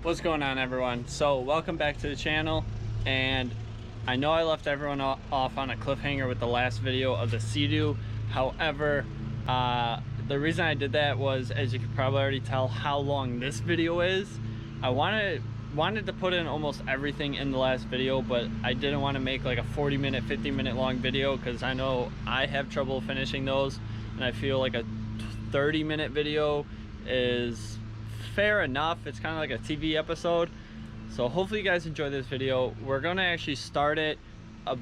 What's going on, everyone? So welcome back to the channel, and I know I left everyone off on a cliffhanger with the last video of the Sea-Doo. However, the reason I did that was, as you can probably already tell how long this video is. I wanted to put in almost everything in the last video, but I didn't want to make like a 40-minute, 50-minute long video because I know I have trouble finishing those, and I feel like a 30-minute video is fair enough. It's kind of like a TV episode. So hopefully you guys enjoy this video. We're gonna actually start it a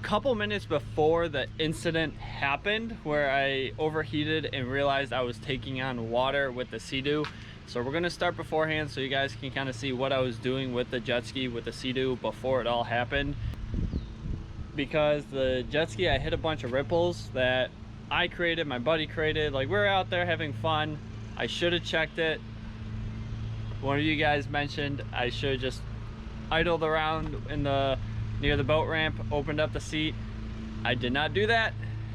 couple minutes before the incident happened where I overheated and realized I was taking on water with the Sea-Doo. So we're gonna start beforehand so you guys can kind of see what I was doing with the jet ski with the Sea-Doo before it all happened. Because the jet ski, I hit a bunch of ripples that I created, my buddy created. Like, we're out there having fun. I should have checked it. One of you guys mentioned I should have just idled around near the boat ramp, opened up the seat. I did not do that,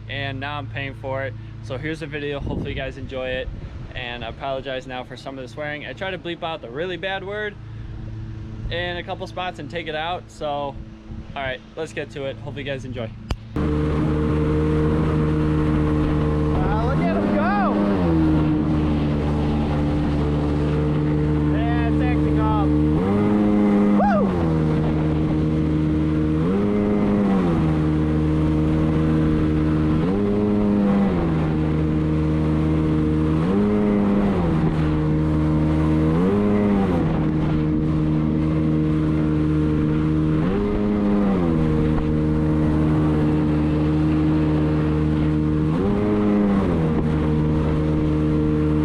and now I'm paying for it. So here's the video. Hopefully you guys enjoy it, and I apologize now for some of the swearing. I try to bleep out the really bad word in a couple spots and take it out. So all right, let's get to it. Hopefully you guys enjoy. Look at him go! Yeah, it's acting up. Woo!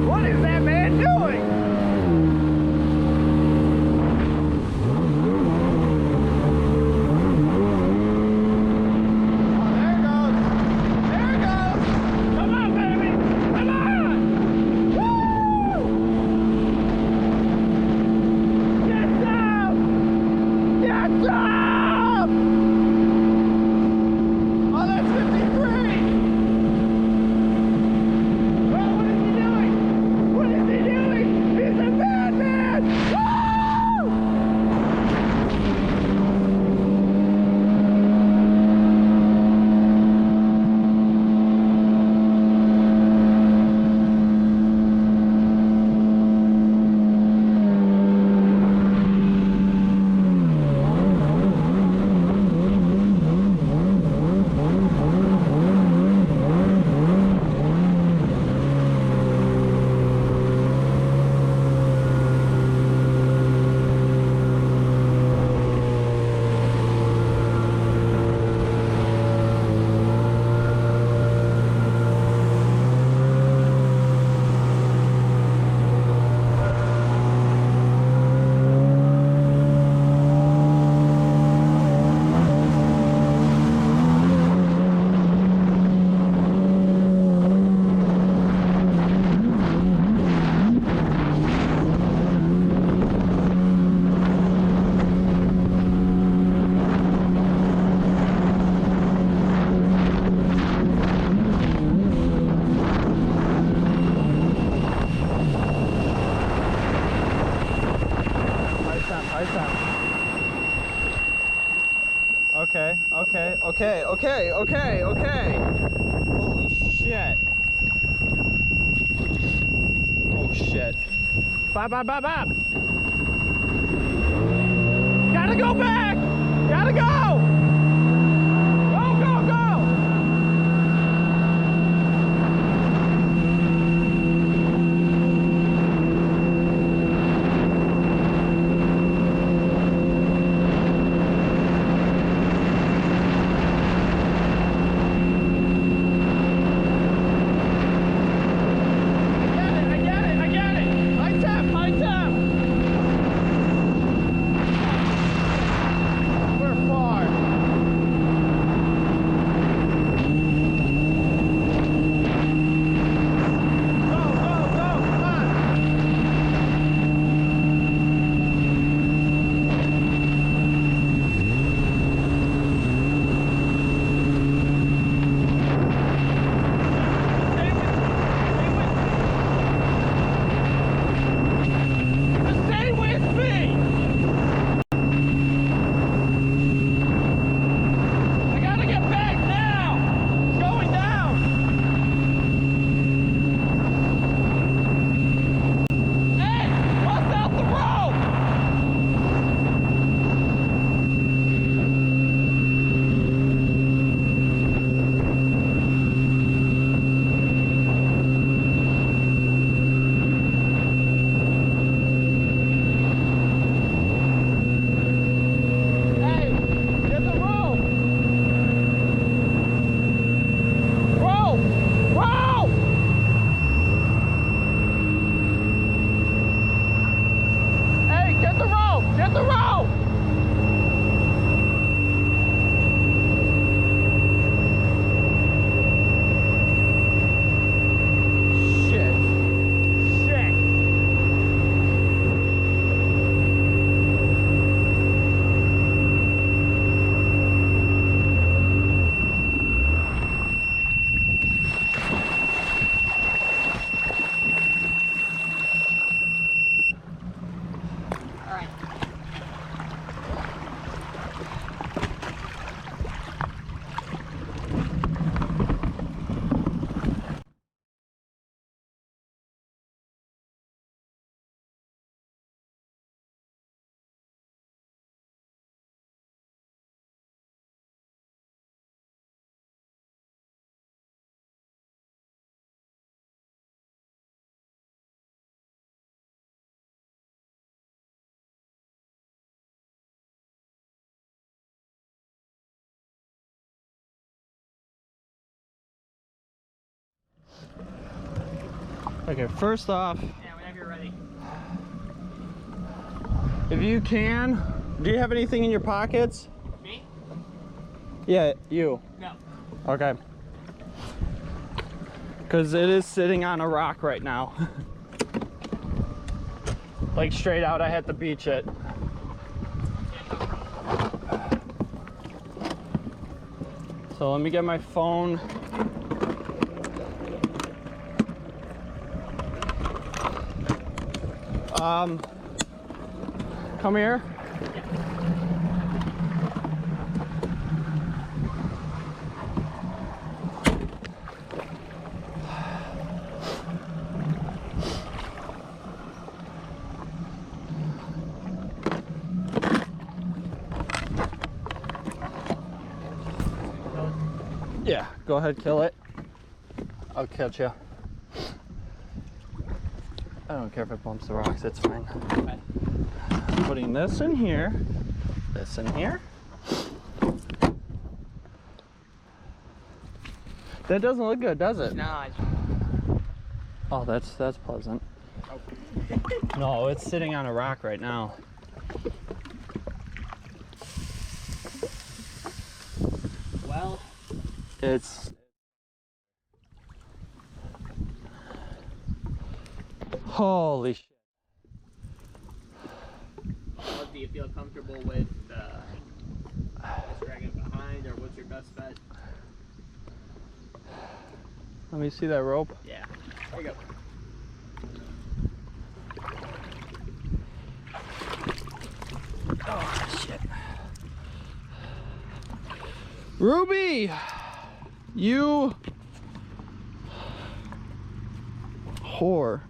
What is that man doing? Oh, there it goes. There it goes. Come on, baby. Come on. Woo! Get down. Get down. Oh, that's 53. Well, what is he doing? What is he doing? He's a madman! Woo! High sound. Okay. Holy shit. Oh shit. Bob. Gotta go back. Gotta go. Go. I get it. High temp. Okay, first off, Yeah, whenever you're ready. if you can, do you have anything in your pockets? Me? Yeah, you. No. Okay. Because it is sitting on a rock right now. Like straight out, I had to beach it. So let me get my phone. Come here. Yeah, go ahead, kill it. I'll catch you. I don't care if it bumps the rocks, it's fine. Okay. Putting this in here, this in here. That doesn't look good, does it? No, Oh, that's pleasant. No, it's sitting on a rock right now. well, It's holy shit. what do you feel comfortable with just dragging it behind, or what's your best bet? Let me see that rope. Yeah, there you go. Oh shit. Ruby, you whore.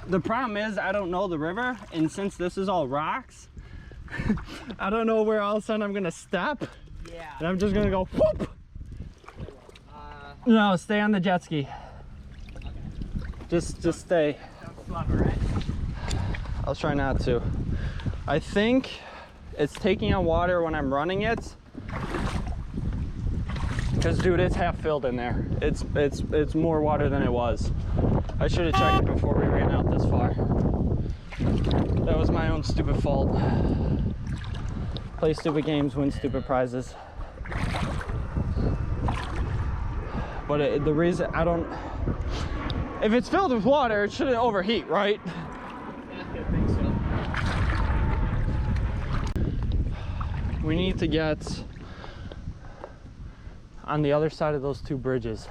The problem is I don't know the river, and since this is all rocks, I don't know where all of a sudden I'm gonna step, Yeah. and I'm just gonna go whoop. No, stay on the jet ski. Okay. Just stay. Don't flubber, right? I'll try not to. I think it's taking on water when I'm running it. Cause dude, it's half filled in there. It's more water than it was. I should have checked it before we ran out this far. That was my own stupid fault. Play stupid games, win stupid prizes. But the reason I don't, if it's filled with water, it shouldn't overheat, right? Yeah, I think so. We need to get on the other side of those two bridges.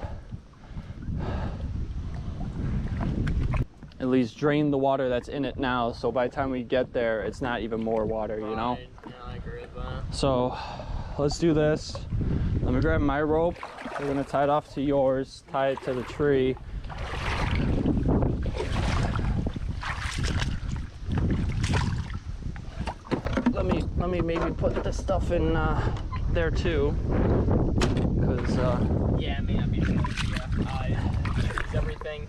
At least drain the water that's in it now, so by the time we get there, it's not even more water, you know? Yeah, I agree with that. So let's do this. Let me grab my rope. We're gonna tie it off to yours, tie it to the tree. Let me maybe put this stuff in there too, because Yeah, it may not be a good idea. Use everything.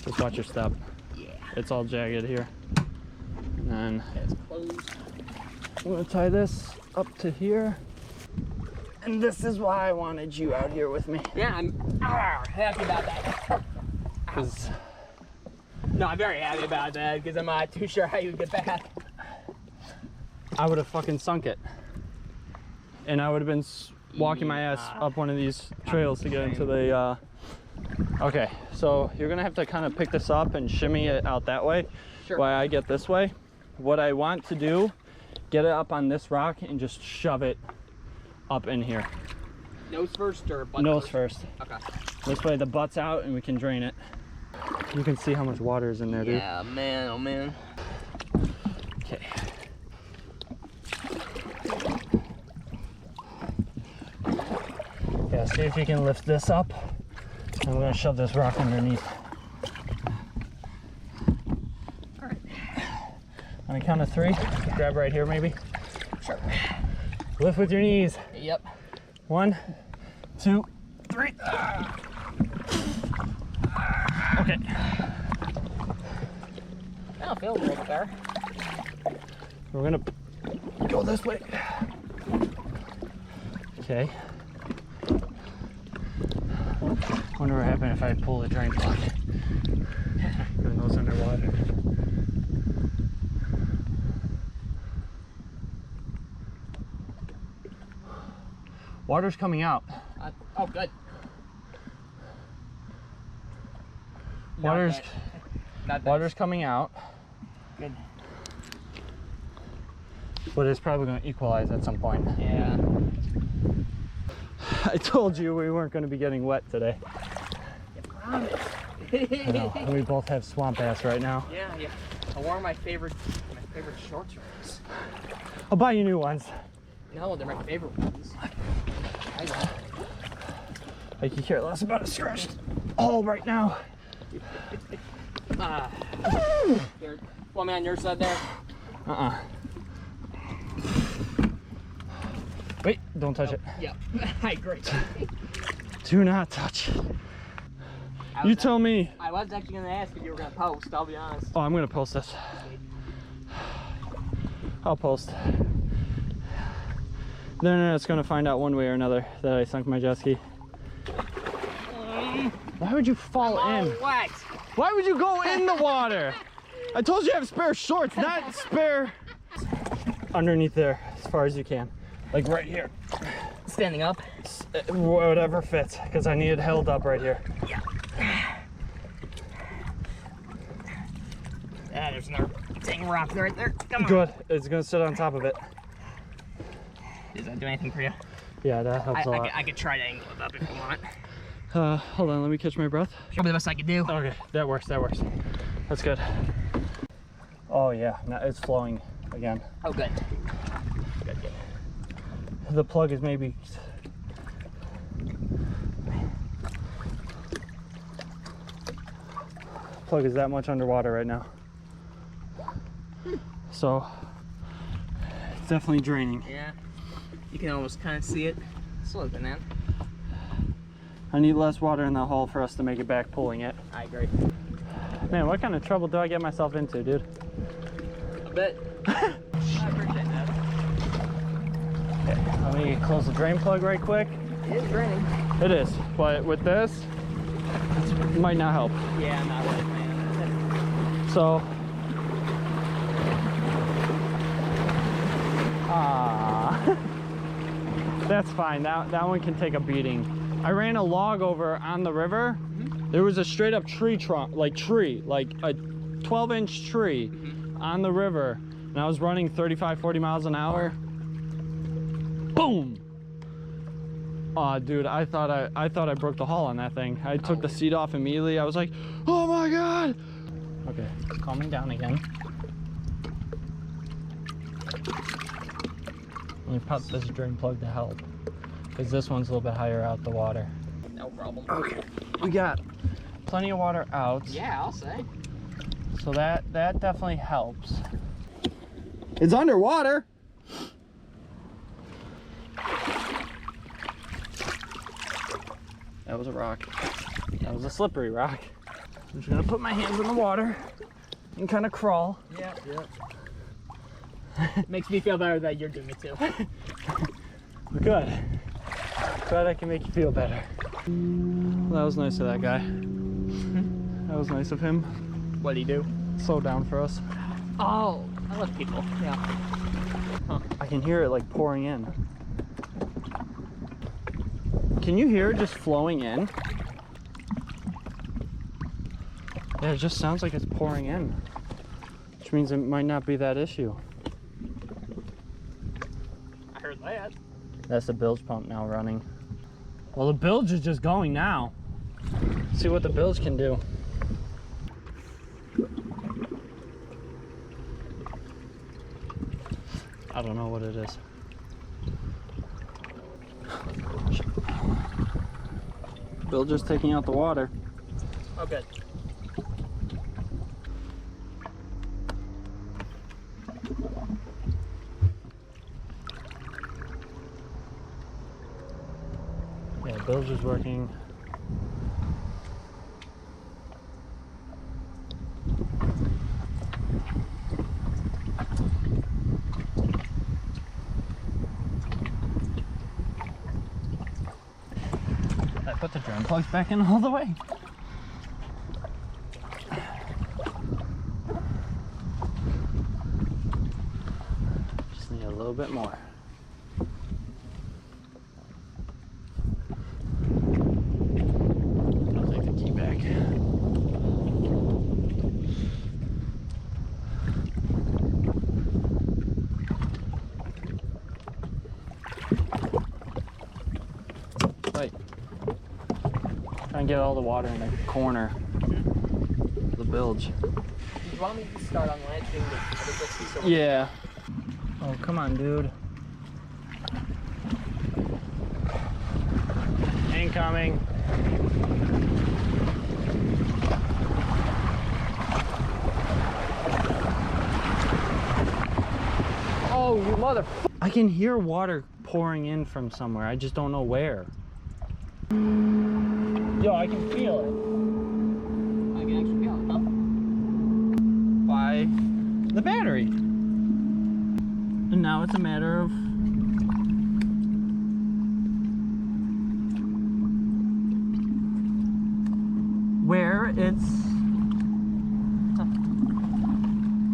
just watch your step. Yeah. It's all jagged here. And then It's closed. I'm gonna tie this up to here. And this is why I wanted you out here with me. Yeah, I'm happy about that. Because No, I'm very happy about that because I'm not too sure how you would get back. I would have fucking sunk it. And I would have been walking my ass up one of these trails to get into the, Okay, so you're gonna have to kind of pick this up and shimmy it out that way. Sure. While I get this way. What I want to do, get it up on this rock and just shove it up in here. Nose first or butt Nose first. Okay. This way the butt's out and we can drain it. You can see how much water is in there, dude. Yeah, man, oh man. Okay. Yeah, see if you can lift this up. And we're gonna shove this rock underneath. All right. On a count of 3, grab right here maybe. Sure. Lift with your knees. Yep. 1, 2, 3. Okay. That'll feel a little better. We're gonna go this way. Okay. Wonder what happened if I pull the drain plug. Even though it's underwater. Water's coming out. Oh, good. Water's coming out. Good. But it's probably going to equalize at some point. Yeah. I told you we weren't going to be getting wet today. I know. We both have swamp ass right now. Yeah, yeah. I wore my favorite shorts. I'll buy you new ones. No, they're my favorite ones. I could care less about a scratched hole right now. Want me on your side there? Wait, don't touch it. Yep. I agree. Do not touch. You tell me. I was actually going to ask if you were going to post, I'll be honest. Oh, I'm going to post this. I'll post. The internet's going to find out one way or another that I sunk my jet ski. Why would you fall in? What? Why would you go in the water? I told you I have spare shorts, not spare. Underneath there, as far as you can. Like right here. Standing up? Whatever fits, because I need it held up right here. Yeah. There's another dang rock right there. Come on. Good. It's going to sit on top of it. Does that do anything for you? Yeah, that helps a lot. I could try to angle it up if you want. Hold on, let me catch my breath. Probably the best I could do. Okay, that works, that works. That's good. Oh yeah, now it's flowing again. Oh, good. Good, good. The plug is maybe... Plug is that much underwater right now. So, it's definitely draining. Yeah, you can almost kind of see it slipping in. I need less water in the hole for us to make it back pulling it. I agree. Man, what kind of trouble do I get myself into, dude? A bit. I appreciate that. Okay, let me close the drain plug right quick. It is draining. It is, but with this, it might not help. Yeah, not really, man. So, that's fine. That one can take a beating. I ran a log over on the river. There was a straight up tree trunk, like a 12-inch tree on the river, and I was running 35-40 miles an hour. Boom! Oh, dude, I thought I broke the hull on that thing. I took the seat off immediately. I was like, oh my god! Okay, it's calming down again. Let me pop this drain plug to help, because this one's a little bit higher out the water. No problem. Okay, we got plenty of water out. Yeah, I'll say. So that definitely helps. It's underwater. That was a rock. That was a slippery rock. I'm just gonna put my hands in the water and kind of crawl. Yeah, yeah. Makes me feel better that you're doing it too. Good. Glad I can make you feel better. Well, that was nice of that guy. That was nice of him. What'd he do? Slow down for us. Oh, I love people. Yeah. Huh. I can hear it like pouring in. Can you hear it just flowing in? Yeah, it just sounds like it's pouring in, which means it might not be that issue. I heard that. That's the bilge pump now running. Well, the bilge is just going now. Let's see what the bilge can do. I don't know what it is. Bilge is taking out the water. Oh, good. Yeah, bilge is working. put the drain plugs back in all the way. Just need a little bit more. I'll take the key back. Wait. Try and get all the water in the corner of the bilge. Do you want me to start unlatching the other? Yeah. Oh, come on, dude. Incoming. Oh, you mother... I can hear water pouring in from somewhere. I just don't know where. Yo, I can feel it. I can actually feel it, huh? By the battery. And now it's a matter of where it's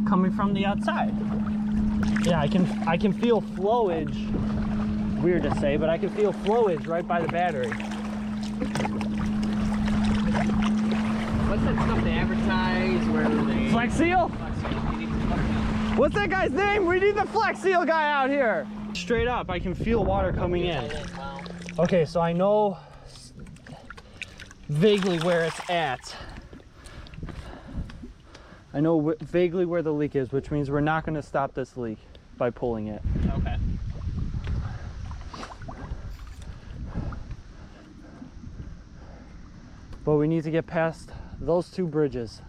coming from the outside. Yeah, I can feel flowage. Weird to say, but I can feel flowage right by the battery. What's that stuff they advertise where they... Flex Seal? Flex Seal. You need to Flex Seal. What's that guy's name? We need the Flex Seal guy out here. Straight up, I can feel water coming in. Wow. Okay, so I know vaguely where it's at. I know vaguely where the leak is, which means we're not going to stop this leak by pulling it. Okay. But we need to get past those two bridges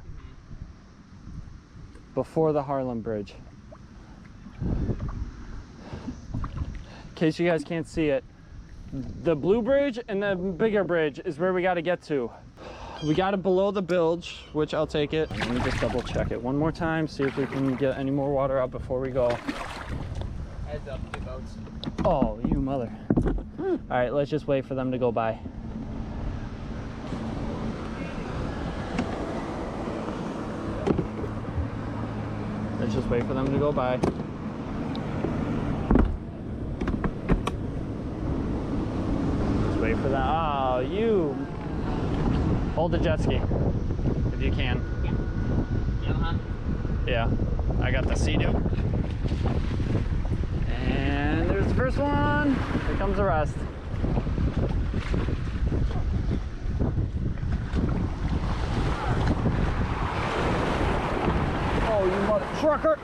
before the Harlem Bridge. In case you guys can't see it, the blue bridge and the bigger bridge is where we got to get to. We got it below the bilge, which I'll take it. Let me just double check it one more time, see if we can get any more water out before we go. Heads up, two boats. Oh, you mother. All right, let's just wait for them to go by. Let's just wait for them to go by. Just wait for that. Oh, you. Hold the jet ski if you can. Yeah, I got the Sea-Doo. And there's the first one. Here comes the rest. Oh, you mother trucker!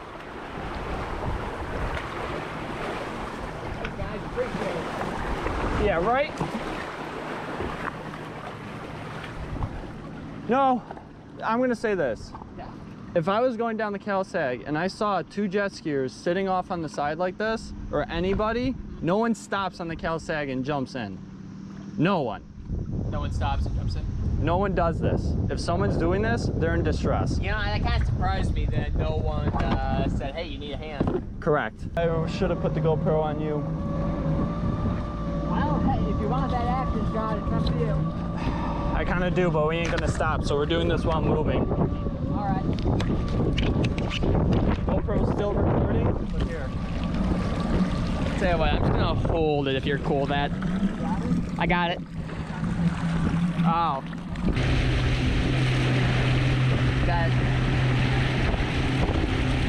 Guys, appreciate it. Yeah, right? No, I'm gonna say this. Yeah. If I was going down the Cal-Sag and I saw two jet skiers sitting off on the side like this, or anybody, no one stops on the Cal-Sag and jumps in. No one. No one stops and jumps in. No one does this. If someone's doing this, they're in distress. You know, that kind of surprised me that no one said, hey, you need a hand. Correct. I should have put the GoPro on you. Well, hey, if you want that action shot, it's up to you. I kind of do, but we ain't gonna stop, so we're doing this while moving. All right. GoPro's still recording? Look here. Tell you what, I'm just gonna hold it if you're cool with that. I got it. Oh. Got it.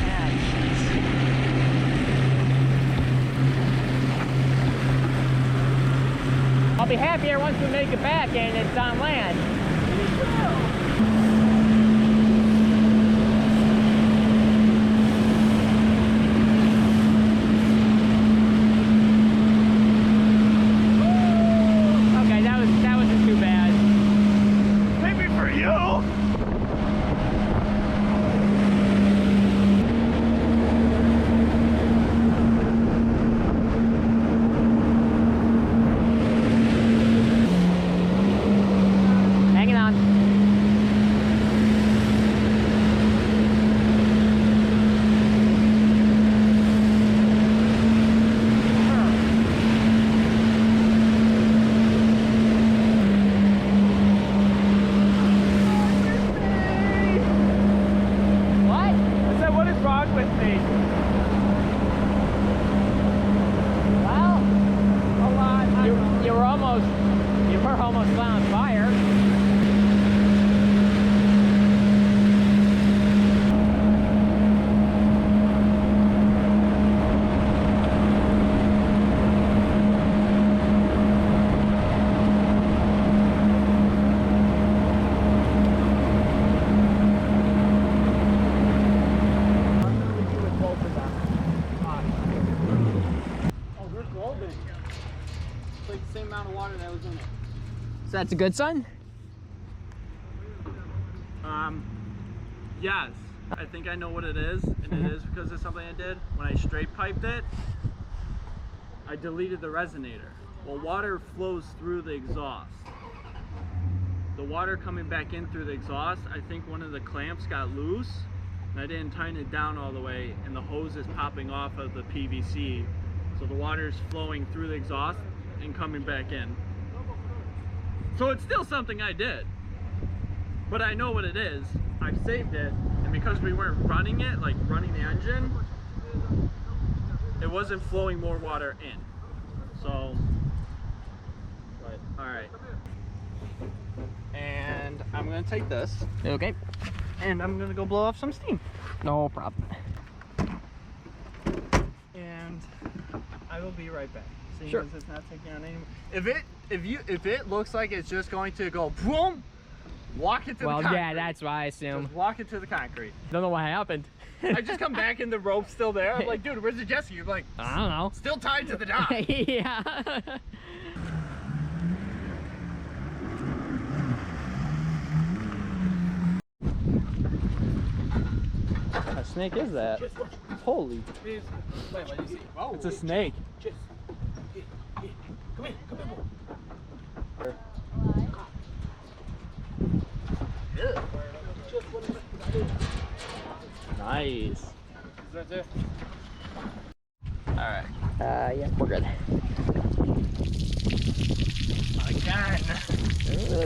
Ah, jeez. I'll be happier once we make it back and it's on land. Okay, that wasn't too bad. Maybe for you! Hanging on. So that's a good sign? Yes, I think I know what it is, and it is because of something I did. When I straight piped it, I deleted the resonator. Well, water flows through the exhaust. The water coming back in through the exhaust, I think one of the clamps got loose, and I didn't tighten it down all the way, and the hose is popping off of the PVC. So the water is flowing through the exhaust and coming back in. So it's still something I did, but I know what it is. I've saved it, and because we weren't running it, like running the engine, it wasn't flowing more water in. So, but, all right. And I'm gonna take this, Okay. and I'm gonna go blow off some steam. No problem. And I will be right back. Seeing Sure. as it's not taking on any. If it looks like it's just going to go boom, walk it to the concrete. Well, yeah, that's what I assume. Just walk it to the concrete. Don't know what happened. I just come back and the rope's still there. I'm like, dude, where's the jet ski? You're like, I don't know. still tied to the dock. Yeah. A snake is that? Holy. It's a snake. Come here, boy. Nice. Right there. Alright. Yeah, we're good. Again.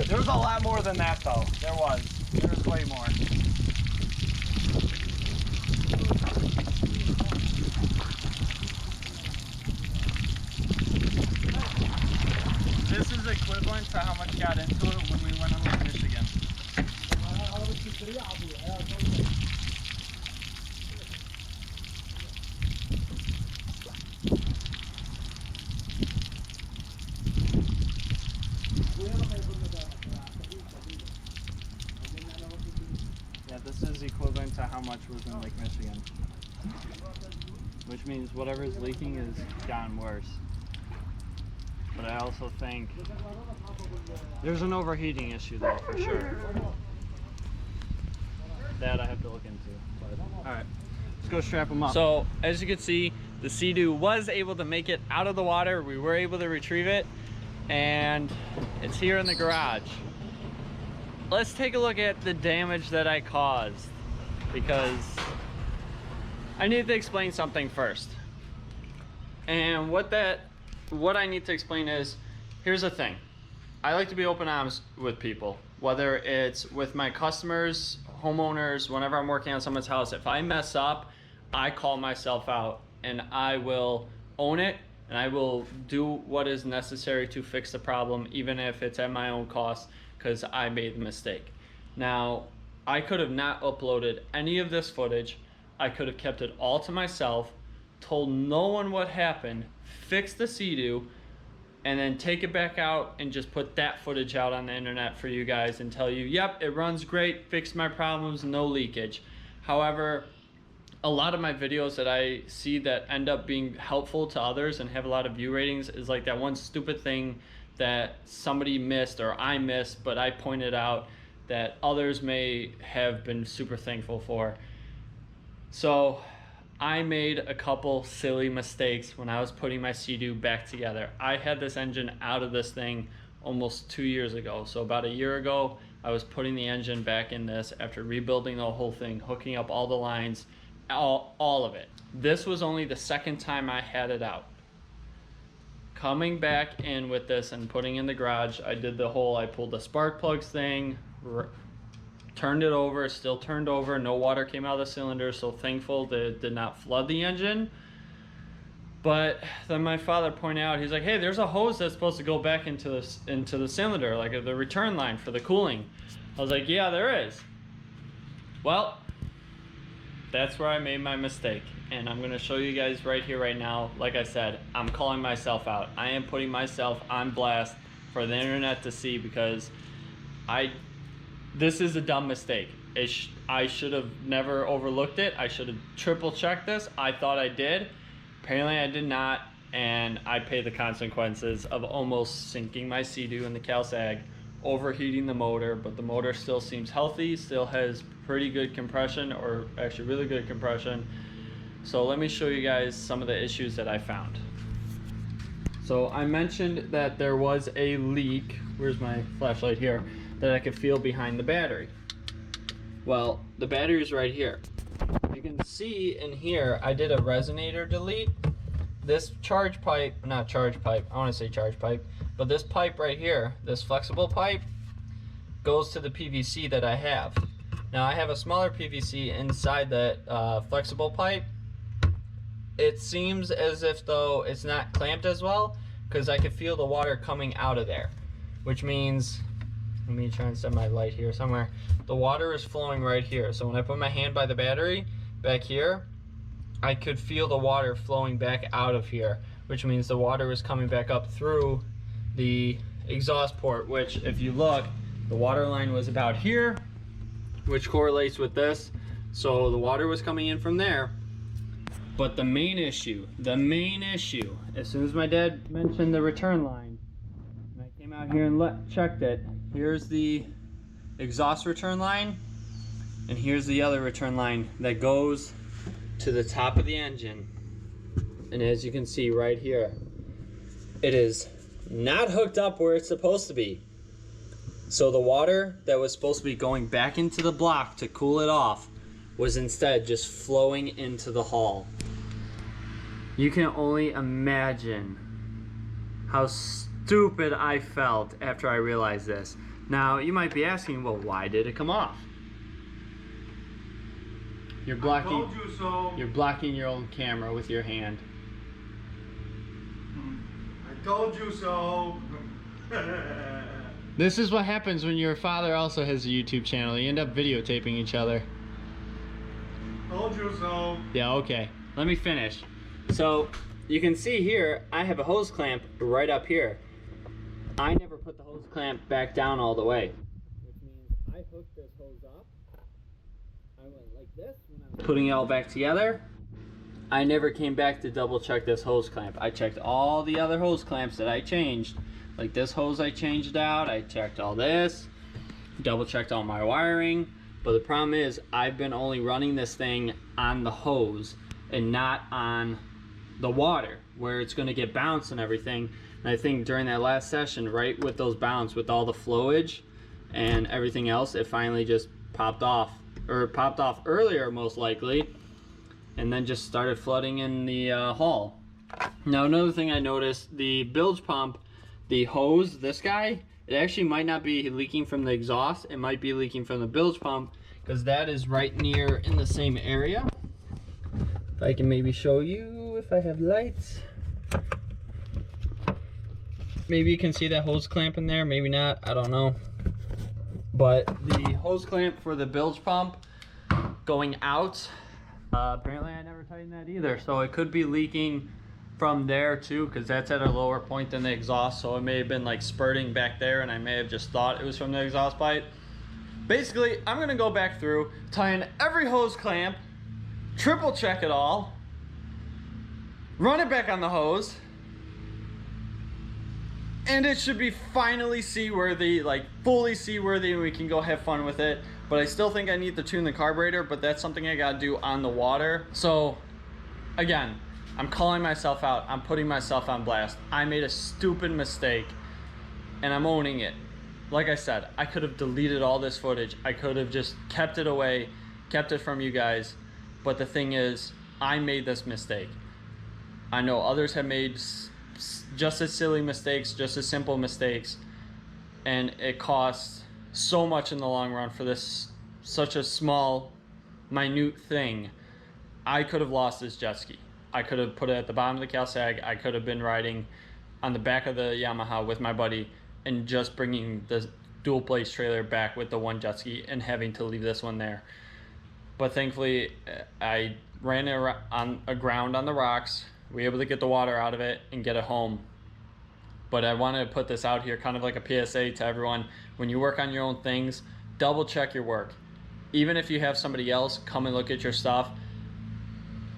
There was a lot more than that though. There was way more. This is equivalent to how much got into it when we went on Lake Michigan. Yeah, this is equivalent to how much was in Lake Michigan. Which means whatever is leaking is gotten worse. But I also think there's an overheating issue though, for sure. That I have to look into. But, all right, let's go strap them up. So as you can see, the Sea-Doo was able to make it out of the water. We were able to retrieve it, and it's here in the garage. Let's take a look at the damage that I caused, because I need to explain something first. And what I need to explain is, here's the thing. I like to be open and honest with people, whether it's with my customers, homeowners, whenever I'm working on someone's house. If I mess up, I call myself out, and I will own it, and I will do what is necessary to fix the problem, even if it's at my own cost, because I made the mistake. Now, I could have not uploaded any of this footage. I could have kept it all to myself, told no one what happened, fixed the Sea-Doo, and then take it back out and just put that footage out on the internet for you guys and tell you, yep, it runs great, fixed my problems, no leakage. However, a lot of my videos that I see that end up being helpful to others and have a lot of view ratings is like that one stupid thing that somebody missed or I missed, but I pointed out that others may have been super thankful for. So I made a couple silly mistakes when I was putting my Sea-Doo back together. I had this engine out of this thing almost 2 years ago. So about a year ago, I was putting the engine back in this after rebuilding the whole thing, hooking up all the lines, all of it. This was only the second time I had it out. Coming back in with this and putting in the garage, I did the whole, I pulled the spark plugs thing, turned it over, still turned over, no water came out of the cylinder, so thankful that it did not flood the engine. But then my father pointed out, he's like, hey, there's a hose that's supposed to go back into the cylinder, like the return line for the cooling. I was like, yeah, there is. Well, that's where I made my mistake, and I'm gonna show you guys right here, right now. Like I said, I'm calling myself out. I am putting myself on blast for the internet to see, because this is a dumb mistake. I should have never overlooked it. I should have triple checked this. I thought I did. Apparently I did not, and I paid the consequences of almost sinking my Sea-Doo in the CalSag overheating the motor, but the motor still seems healthy, still has pretty good compression, or actually really good compression. So let me show you guys some of the issues that I found. So I mentioned that there was a leak, where's my flashlight here, that I could feel behind the battery. Well, the battery is right here. You can see in here, I did a resonator delete. This charge pipe, not charge pipe, I want to say charge pipe, but this pipe right here, this flexible pipe, goes to the PVC that I have. Now I have a smaller PVC inside that flexible pipe. It seems as if though it's not clamped as well, because I could feel the water coming out of there, which means, let me try and set my light here somewhere. The water is flowing right here. So when I put my hand by the battery back here, I could feel the water flowing back out of here, which means the water is coming back up through the exhaust port, which if you look, the water line was about here, which correlates with this. So the water was coming in from there. But the main issue, as soon as my dad mentioned the return line, and I came out here and checked it, here's the exhaust return line, and here's the other return line that goes to the top of the engine. And as you can see right here, it is not hooked up where it's supposed to be. So the water that was supposed to be going back into the block to cool it off was instead just flowing into the hull. You can only imagine how stupid I felt after I realized this. Now, you might be asking, well, why did it come off? You're blocking, I told you so. You're blocking your own camera with your hand. I told you so. This is what happens when your father also has a YouTube channel. You end up videotaping each other. Told you so. Yeah, okay. Let me finish. So, you can see here, I have a hose clamp right up here. I never put the hose clamp back down all the way, which means I hooked this hose up. I went like this when I was putting it all back together. I never came back to double check this hose clamp. I checked all the other hose clamps that I changed. Like this hose I changed out, I checked all this, double checked all my wiring. But the problem is, I've been only running this thing on the hose and not on the water, where it's going to get bounced and everything. And I think during that last session, right with those bounce, with all the flowage and everything else, it finally just popped off, or it popped off earlier most likely, and then just started flooding in the hull. Now another thing I noticed, the bilge pump, the hose, this guy, it actually might not be leaking from the exhaust, it might be leaking from the bilge pump, because that is right near in the same area. If I can maybe show you if I have lights. Maybe you can see that hose clamp in there, maybe not, I don't know. But the hose clamp for the bilge pump going out, apparently I never tightened that either. So it could be leaking from there too, because that's at a lower point than the exhaust. So it may have been like spurting back there, and I may have just thought it was from the exhaust pipe. Basically, I'm gonna go back through, tie in every hose clamp, triple check it all, run it back on the hose, and it should be finally seaworthy, like fully seaworthy, and we can go have fun with it. But I still think I need to tune the carburetor, but that's something I gotta do on the water. So again, I'm calling myself out, I'm putting myself on blast. I made a stupid mistake and I'm owning it. Like I said, I could have deleted all this footage. I could have just kept it away, kept it from you guys. But the thing is, I made this mistake. I know others have made just as silly mistakes, just as simple mistakes, and it costs so much in the long run for this, such a small, minute thing. I could have lost this jet ski. I could have put it at the bottom of the CalSag. I could have been riding on the back of the Yamaha with my buddy and just bringing the dual place trailer back with the one jet ski and having to leave this one there. But thankfully, I ran it on aground on the rocks. We were able to get the water out of it and get it home. But I wanted to put this out here kind of like a PSA to everyone. When you work on your own things, double check your work. Even if you have somebody else come and look at your stuff,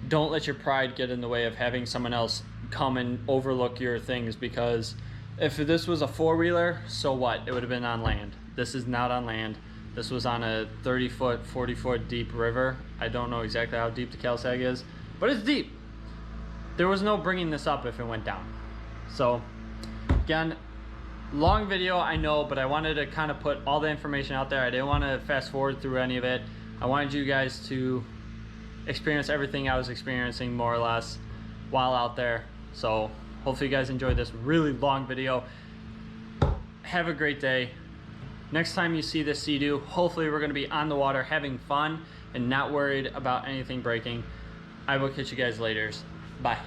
don't let your pride get in the way of having someone else come and overlook your things, because If this was a four-wheeler, so what? It would have been on land. This is not on land. This was on a 30-foot, 40-foot deep river. I don't know exactly how deep the Cal-Sag is, but it's deep. There was no bringing this up if it went down. So again, long video, I know, but I wanted to kind of put all the information out there. I didn't want to fast forward through any of it. I wanted you guys to experience everything I was experiencing more or less while out there. So hopefully you guys enjoyed this really long video. Have a great day. Next time you see this Sea-Doo, hopefully we're going to be on the water having fun and not worried about anything breaking. I will catch you guys later. Bye.